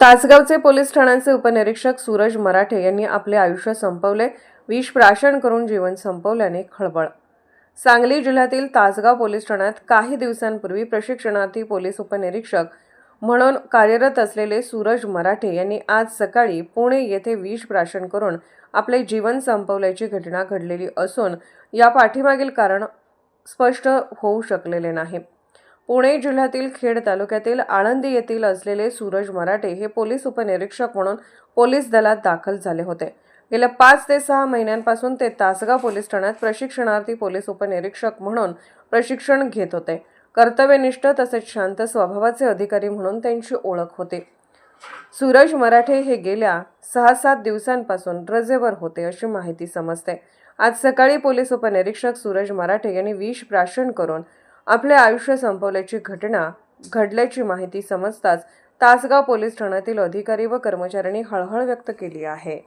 तासगावचे police ठाण्याचे उपनिरीक्षक सूरज मराठे यांनी आपले आयुष्य संपवले. विष प्राशन करून जीवन संपवल्याने खळबळ. सांगली जिल्ह्यातील तासगाव पोलीस ठाण्यात काही दिवसांपूर्वी प्रशिक्षणार्थी पोलीस उपनिरीक्षक म्हणून कार्यरत असलेले सूरज मराठे यांनी आज सकाळी पुणे येथे विष प्राशन करून आपले जीवन संपवल्याची घटना घडलेली असून या पाठीमागील कारण स्पष्ट होऊ शकलेले नाही. पुणे जिल्ह्यातील खेड तालुक्यातील आळंदी येथील असलेले सूरज मराठे हे पोलीस उपनिरीक्षक म्हणून पोलीस दलात दाखल झाले होते. गेल्या 5 ते 6 महिन्यांपासून ते तासगाव पोलीस ठाण्यात प्रशिक्षणार्थी पोलीस उपनिरीक्षक म्हणून प्रशिक्षण घेत होते. कर्तव्यनिष्ठ तसेच शांत स्वभावाचे अधिकारी म्हणून त्यांची ओळख होती. सूरज मराठे हे गेल्या 6-7 दिवसांपासून रजेवर होते अशी माहिती समजते. आज सकाळी पोलीस उपनिरीक्षक सूरज मराठे यांनी विष प्राशन करून आपले आयुष्य संपवल्याची घटना घडल्याची माहिती समजताच तासगाव पोलीस ठाण्यातील अधिकारी व कर्मचाऱ्यांनी हळहळ व्यक्त केली आहे.